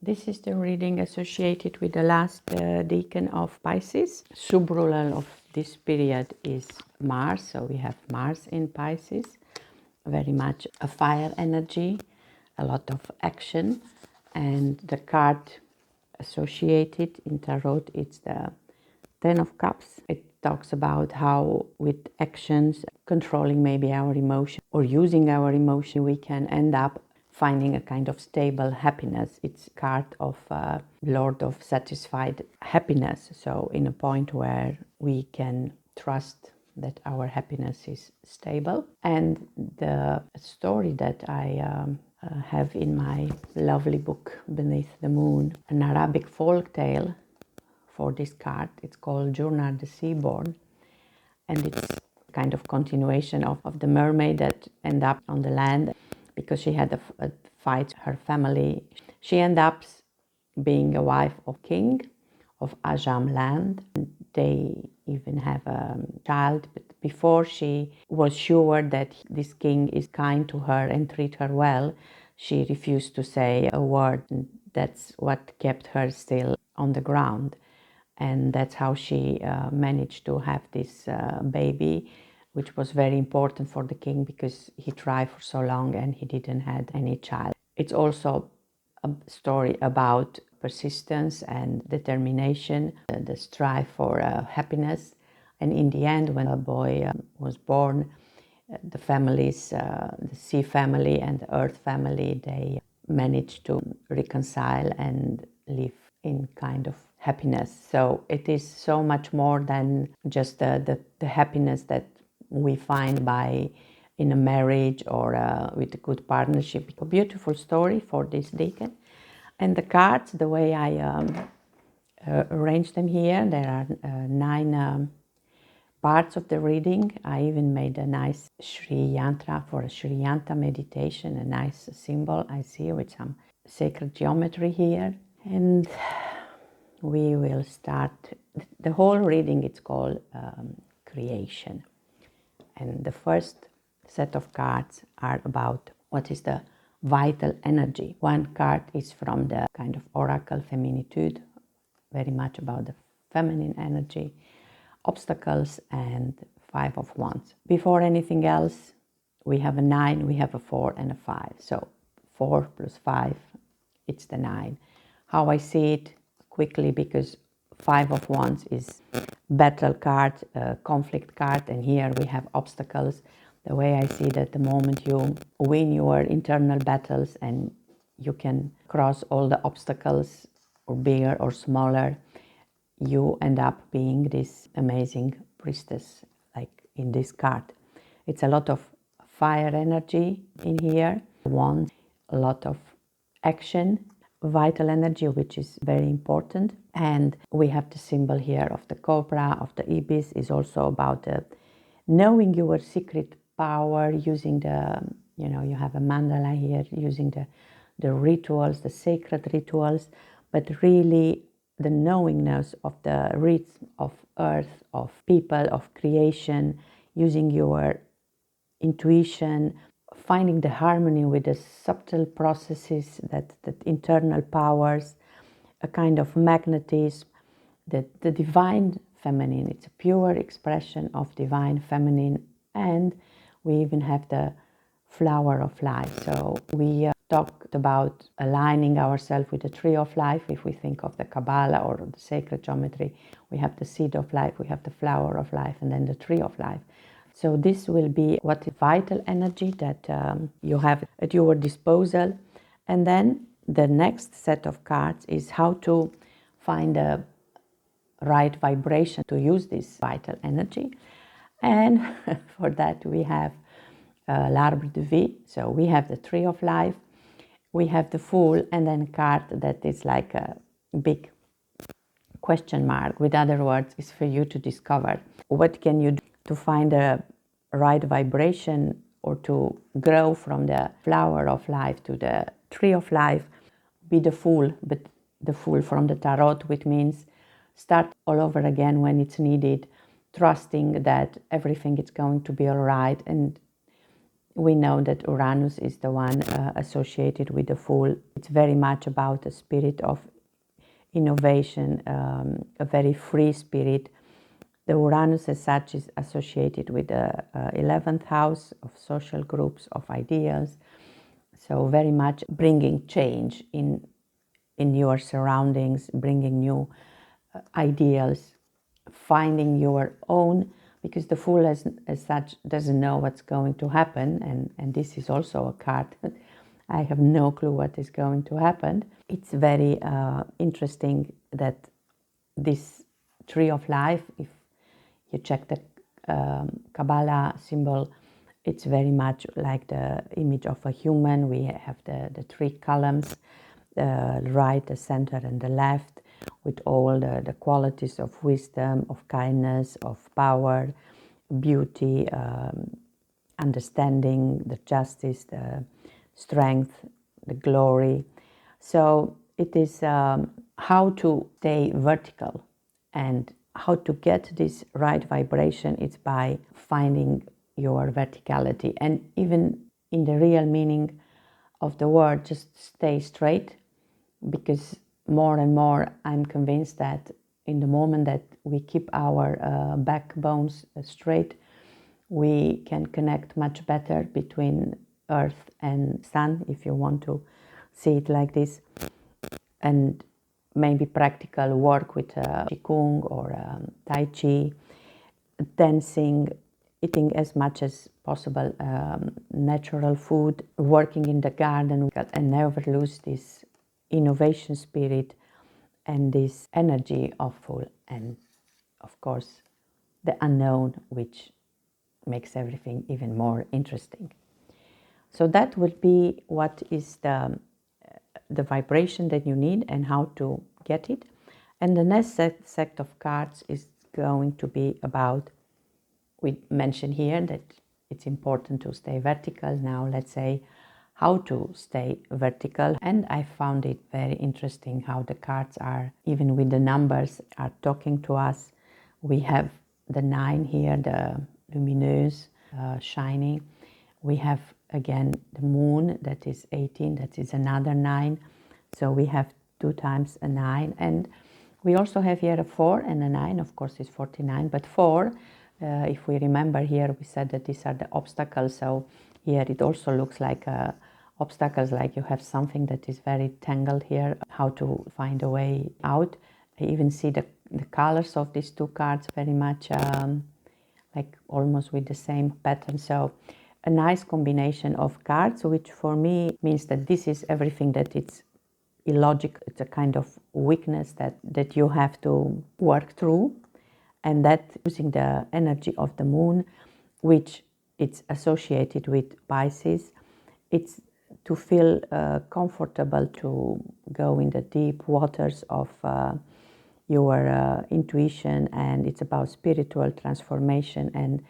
This is the reading associated with the last decan of Pisces. Subruler of this period is Mars, so we have Mars in Pisces. Very much a fire energy, a lot of action, and the card associated in Tarot, it's the Ten of Cups. It talks about how with actions, controlling maybe our emotion or using our emotion, we can end up finding a kind of stable happiness. It's a card of Lord of Satisfied Happiness. So in a point where we can trust that our happiness is stable. And the story that I have in my lovely book, Beneath the Moon, an Arabic folk tale for this card. It's called Journal the Seaborn. And it's kind of continuation of the mermaid that ended up on the land because she had a fight her family. She ended up being a wife of king of Ajam land. They even have a child, but before she was sure that this king is kind to her and treat her well, she refused to say a word. That's what kept her still on the ground. And that's how she managed to have this baby, which was very important for the king because he tried for so long and he didn't have any child. It's also a story about persistence and determination, the strive for happiness. And in the end, when a boy was born, the families, the sea family and the earth family, they managed to reconcile and live in kind of happiness. So it is so much more than just the happiness that we find by in a marriage or with a good partnership. A beautiful story for this decan. And the cards, the way I arranged them here, there are 9 parts of the reading. I even made a nice Sri Yantra for a Sri Yanta meditation, a nice symbol I see with some sacred geometry here. And we will start the whole reading. It's called Creation. And the first set of cards are about what is the vital energy. One card is from the kind of oracle Feminitude, very much about the feminine energy, obstacles, and 5 of Wands. Before anything else, we have a 9, we have a 4 and a 5. So 4 plus 5, it's the 9. How I see it quickly, because 5 of Wands is battle card, conflict card, and here we have obstacles. The way I see that the moment you win your internal battles and you can cross all the obstacles, or bigger or smaller, you end up being this amazing priestess, like in this card. It's a lot of fire energy in here, wands, a lot of action, vital energy, which is very important. And we have the symbol here of the cobra, of the ibis, is also about knowing your secret power, using the, you have a mandala here, using the rituals, the sacred rituals, but really the knowingness of the rhythm of earth, of people, of creation, using your intuition, finding the harmony with the subtle processes, that internal powers, a kind of magnetism, the divine feminine. It's a pure expression of divine feminine. And we even have the flower of life. So we talked about aligning ourselves with the tree of life. If we think of the Kabbalah or the sacred geometry, we have the seed of life, we have the flower of life, and then the tree of life. So this will be what is vital energy that you have at your disposal. And then the next set of cards is how to find a right vibration to use this vital energy. And for that we have L'Arbre de Vie. So we have the tree of life, we have the Fool, and then a card that is like a big question mark. With other words, is for you to discover what can you do to find a right vibration, or to grow from the flower of life to the tree of life. Be the Fool, but the Fool from the Tarot, which means start all over again when it's needed, trusting that everything is going to be all right. And we know that Uranus is the one associated with the Fool. It's very much about a spirit of innovation, a very free spirit. The Uranus as such is associated with the 11th house of social groups, of ideals. So very much bringing change in your surroundings, bringing new ideals, finding your own, because the Fool as such doesn't know what's going to happen, and this is also a card. I have no clue what is going to happen. It's very interesting that this tree of life, if you check the Kabbalah symbol, it's very much like the image of a human. We have the three columns, the right, the center, and the left, with all the qualities of wisdom, of kindness, of power, beauty, understanding, the justice, the strength, the glory. So it is how to stay vertical, and how to get this right vibration. It's by finding your verticality, and even in the real meaning of the word, just stay straight, because more and more I'm convinced that in the moment that we keep our backbones straight, we can connect much better between earth and sun, if you want to see it like this, and maybe practical work with Qigong or Tai Chi, dancing, eating as much as possible natural food, working in the garden, and never lose this innovation spirit and this energy of Fool, and of course the unknown, which makes everything even more interesting. So that would be what is the vibration that you need and how to get it. And the next set of cards is going to be about, we mentioned here that it's important to stay vertical. Now let's say how to stay vertical. And I found it very interesting how the cards are, even with the numbers, are talking to us. We have the 9 here, the lumineuse, shining. We have again the moon, that is 18, that is another 9. So we have 2 times a 9. And we also have here a 4 and a 9, of course it's 49, but 4, if we remember here, we said that these are the obstacles. So here it also looks like obstacles, like you have something that is very tangled here, how to find a way out. I even see the colors of these 2 cards very much like almost with the same pattern. So a nice combination of cards, which for me means that this is everything that it's illogical. It's a kind of weakness that you have to work through, and that using the energy of the moon, which it's associated with Pisces, it's to feel comfortable to go in the deep waters of your intuition, and it's about spiritual transformation. And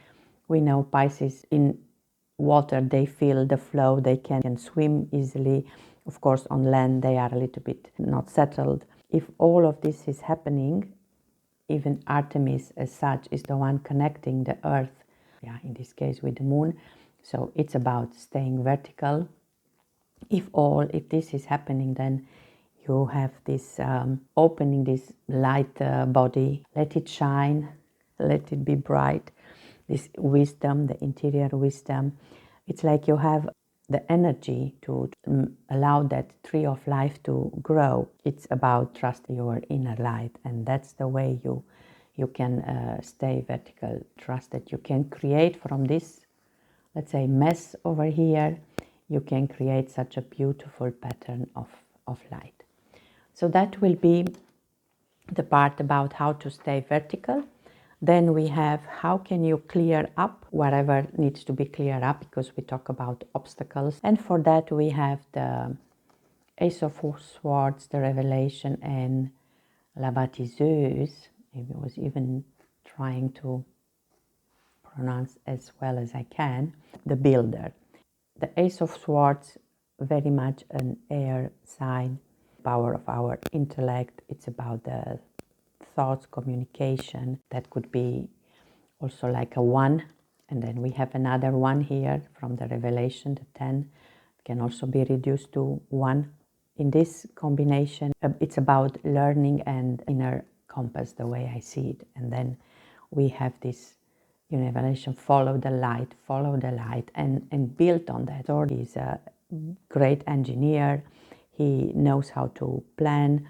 we know Pisces in water, they feel the flow, they can swim easily. Of course on land they are a little bit not settled. If all of this is happening, even Artemis as such is the one connecting the earth, in this case with the moon. So it's about staying vertical. If this is happening, then you have this opening this light body, let it shine, let it be bright, this wisdom, the interior wisdom. It's like you have the energy to allow that tree of life to grow. It's about trusting your inner light, and that's the way you can stay vertical. Trust that you can create from this, let's say, mess over here, you can create such a beautiful pattern of light. So that will be the part about how to stay vertical. Then we have how can you clear up whatever needs to be cleared up, because we talk about obstacles. And for that we have the Ace of Swords, the Revelation, and La Bâtisseuse. I was even trying to pronounce as well as I can. The Builder. The Ace of Swords, very much an air sign, power of our intellect. It's about the thoughts, communication. That could be also like a 1 And then we have another one here from the Revelation, the 10, can also be reduced to 1. In this combination, it's about learning and inner compass, the way I see it. And then we have this Revelation, follow the light, and build on that. Lord is a great engineer. He knows how to plan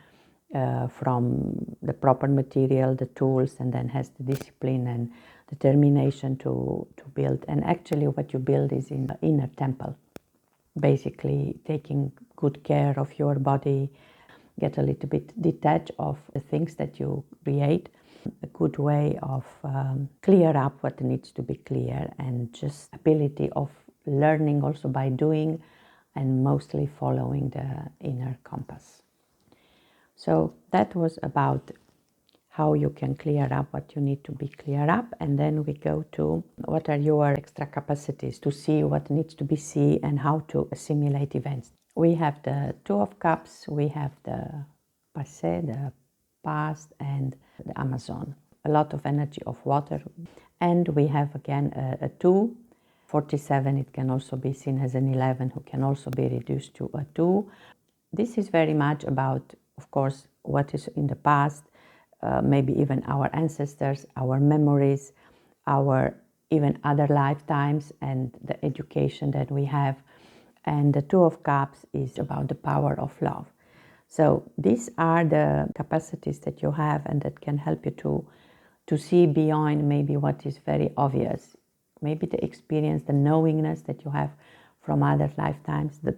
from the proper material, the tools, and then has the discipline and determination to build. And actually what you build is in the inner temple, basically taking good care of your body, get a little bit detached of the things that you create, a good way of clear up what needs to be clear, and just ability of learning also by doing and mostly following the inner compass. So that was about how you can clear up what you need to be clear up, and then we go to what are your extra capacities to see what needs to be seen and how to assimilate events. We have the Two of Cups, we have the Passé, the past, and the Amazon. A lot of energy of water. And we have again a 2, 47, it can also be seen as an 11, who can also be reduced to a 2. This is very much about, of course, what is in the past, maybe even our ancestors, our memories, our even other lifetimes, and the education that we have. And the Two of Cups is about the power of love. So these are the capacities that you have and that can help you to see beyond maybe what is very obvious. Maybe the experience, the knowingness that you have from other lifetimes, the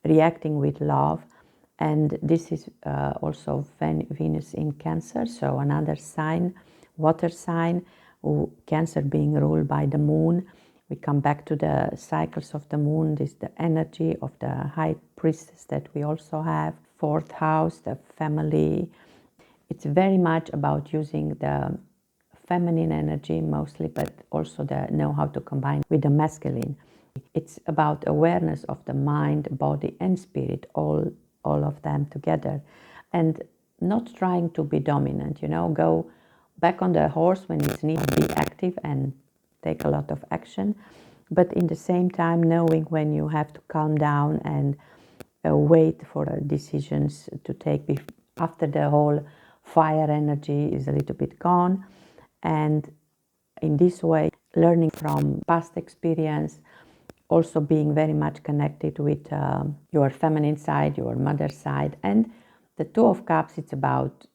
reacting with love. And this is also Venus in Cancer, so another sign, water sign, Cancer being ruled by the moon. We come back to the cycles of the moon. This is the energy of the high priestess that we also have. 4th house, the family. It's very much about using the feminine energy mostly, but also the know how to combine with the masculine. It's about awareness of the mind, body, and spirit, all of them together, and not trying to be dominant, go back on the horse when it's needed, be active and take a lot of action, but in the same time knowing when you have to calm down and wait for decisions to take after the whole fire energy is a little bit gone. And in this way, learning from past experience, also being very much connected with your feminine side, your mother side. And the Two of Cups, it's about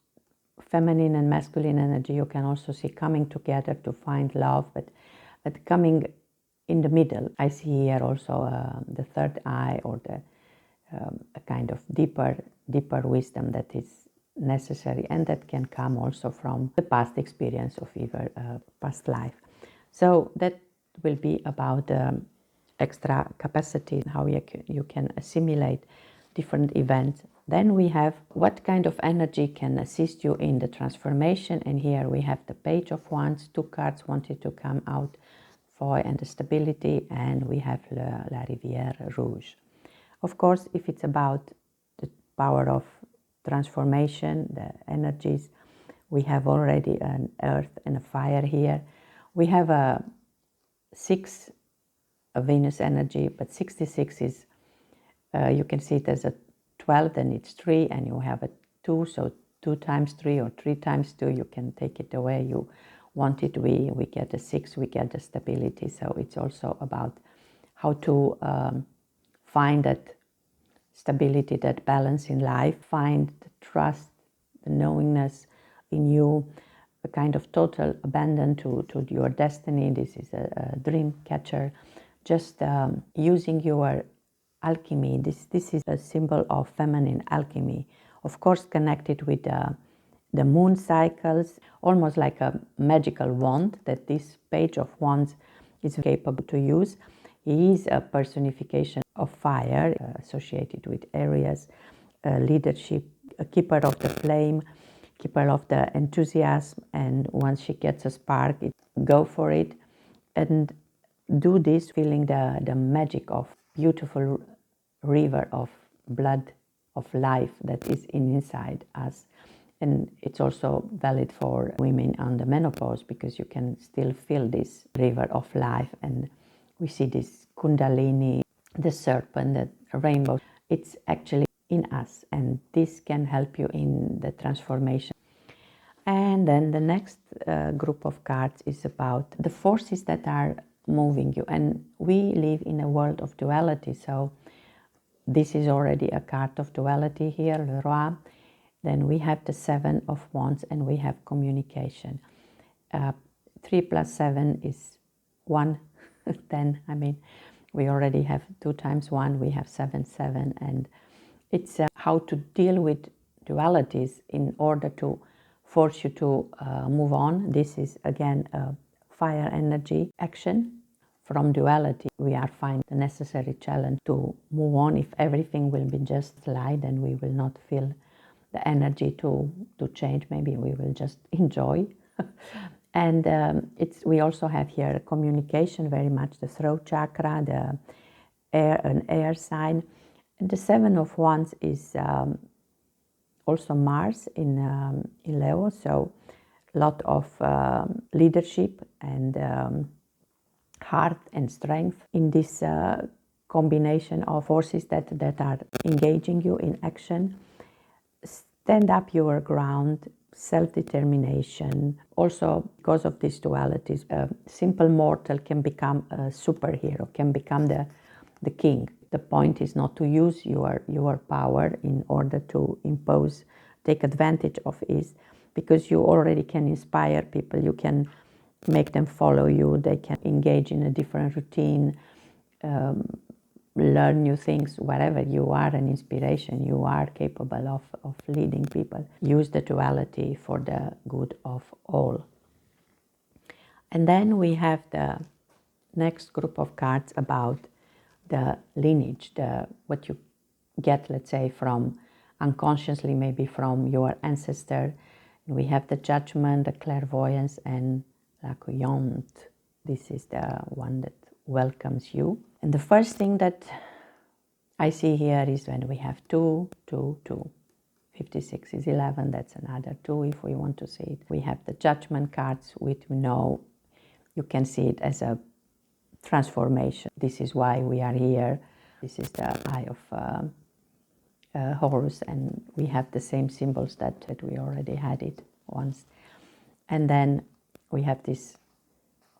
feminine and masculine energy. You can also see coming together to find love, but coming in the middle. I see here also the third eye, or a kind of deeper wisdom that is necessary, and that can come also from the past experience of either past life. So that will be about extra capacity, how you can assimilate different events. Then we have what kind of energy can assist you in the transformation, and here we have the Page of Wands, 2 cards wanted to come out for, and the stability, and we have La Rivière Rouge. Of course, if it's about the power of transformation, the energies, we have already an earth and a fire here. We have a 6, a Venus energy, but 66 is, you can see it as a 12, then it's 3, and you have a 2, so 2 times 3 or 3 times 2, you can take it the way you want it. We get a 6, we get the stability, so it's also about how to find that stability, that balance in life, find the trust, the knowingness in you, a kind of total abandon to your destiny. This is a dream catcher, just using your alchemy. This is a symbol of feminine alchemy, of course connected with the moon cycles, almost like a magical wand that this Page of Wands is capable to use. He is a personification of fire, associated with Aries, leadership, a keeper of the flame, keeper of the enthusiasm, and once she gets a spark, go for it, and do this feeling the magic of beautiful river of blood, of life that is inside us. And it's also valid for women on the menopause, because you can still feel this river of life. And we see this kundalini, the serpent, the rainbow. It's actually in us, and this can help you in the transformation. And then the next group of cards is about the forces that are moving you. And we live in a world of duality, so this is already a card of duality here, le roi. Then we have the Seven of Wands, and we have communication. 3 plus 7 is 1, 10. I mean, we already have 2 times 1, we have 7, 7. And it's how to deal with dualities in order to force you to move on. This is again a fire energy action. From duality, we are finding the necessary challenge to move on. If everything will be just light, then we will not feel the energy to change. Maybe we will just enjoy. And we also have here communication, very much the throat chakra, the an air sign. And the Seven of Wands is also Mars in Leo, so a lot of leadership and heart and strength in this combination of forces that are engaging you in action. Stand up your ground, self-determination. Also, because of these dualities, a simple mortal can become a superhero, can become the king. The point is not to use your power in order to impose, take advantage of it, because you already can inspire people. You can make them follow you. They can engage in a different routine, learn new things. Wherever you are an inspiration, you are capable of leading people. Use the duality for the good of all. And then we have the next group of cards about the lineage, what you get, let's say, from unconsciously, maybe from your ancestor. We have the Judgment, the Clairvoyance, and la Couillante. This is the one that welcomes you. And the first thing that I see here is when we have 2, 2, 2. 56 is 11, that's another 2 if we want to see it. We have the Judgment cards, which we know you can see it as a transformation. This is why we are here. This is the Eye of Horus, and we have the same symbols that we already had it once. And then we have this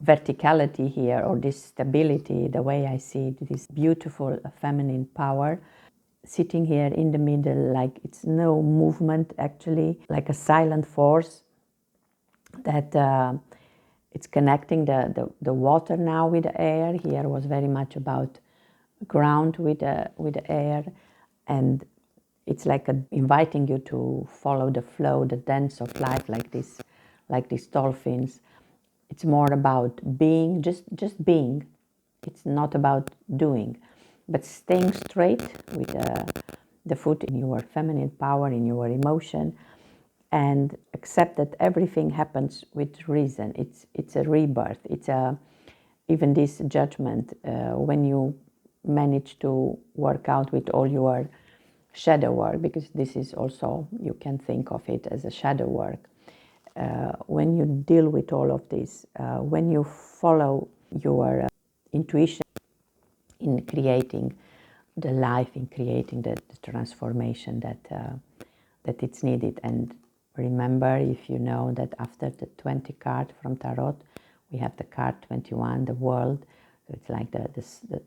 verticality here, or this stability, the way I see it, this beautiful feminine power sitting here in the middle, like it's no movement actually, like a silent force that it's connecting the water now with the air. Here was very much about ground with the air, and it's like inviting you to follow the flow, the dance of life, like these dolphins. It's more about being, just being. It's not about doing, but staying straight with the foot in your feminine power, in your emotion, and accept that everything happens with reason. It's a rebirth. It's even this judgment, when you manage to work out with all your shadow work, because this is also, you can think of it as a shadow work. When you deal with all of this, when you follow your intuition in creating the life, in creating the transformation that it's needed. And remember, if you know that after the 20 card from Tarot, we have the card 21, the world. So it's like the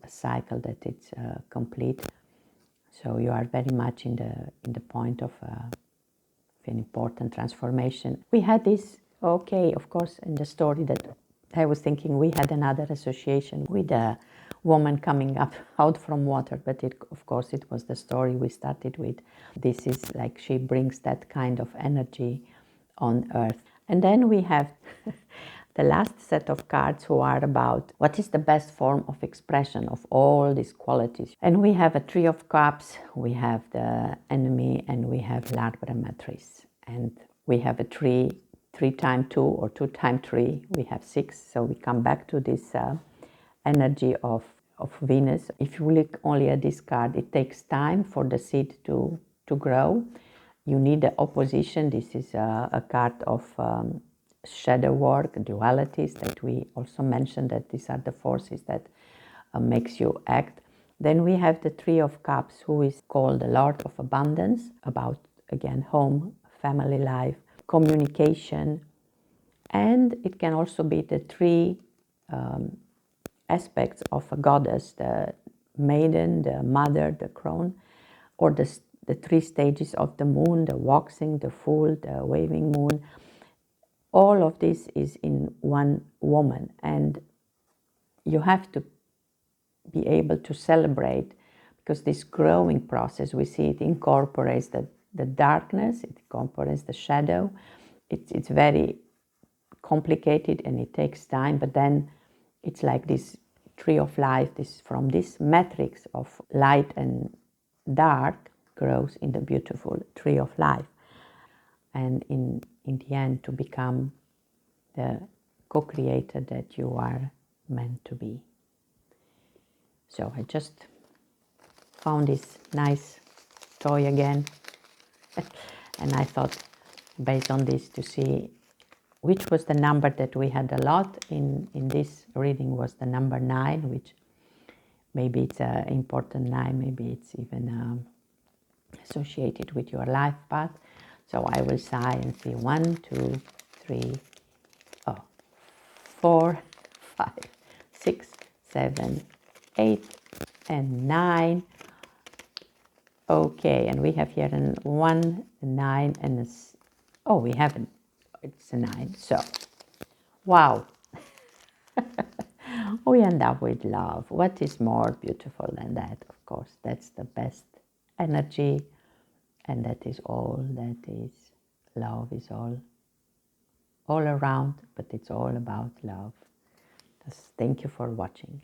cycle that it's complete. So you are very much in the point of an important transformation. We had this, okay, of course, in the story that I was thinking we had another association with a woman coming up out from water, but of course it was the story we started with. This is like she brings that kind of energy on earth. And then we have the last set of cards who are about what is the best form of expression of all these qualities. And we have a Three of Cups, we have the Enemy, and we have L'Arbre Matrice. And we have a 3 times 2 or 2 times 3, we have 6. So we come back to this energy of Venus. If you look only at this card, it takes time for the seed to grow. you need the opposition. This is a card of shadow work, dualities that we also mentioned, that these are the forces that makes you act. Then we have the Three of Cups, who is called the Lord of Abundance, about, again, home, family life, communication. And it can also be the three aspects of a goddess, the maiden, the mother, the crone, or the three stages of the moon, the waxing, the full, the waving moon. All of this is in one woman, and you have to be able to celebrate, because this growing process, we see it incorporates the darkness, it incorporates the shadow. It's very complicated and it takes time, but then it's like this tree of life, this from this matrix of light and dark grows in the beautiful tree of life, and in the end to become the co-creator that you are meant to be. So I just found this nice toy again and I thought, based on this, to see which was the number that we had a lot in this reading was the number 9, which maybe it's an important 9, maybe it's even associated with your life path. So I will sigh and see 1, 2, 3, 4, 5, 6, 7, 8, and 9. Okay, and we have here a 1, a 9, and a... Oh, we haven't. It's a 9. So, wow. We end up with love. What is more beautiful than that? Of course, that's the best energy, and that is all that is. Love is all around, but it's all about love. Just thank you for watching.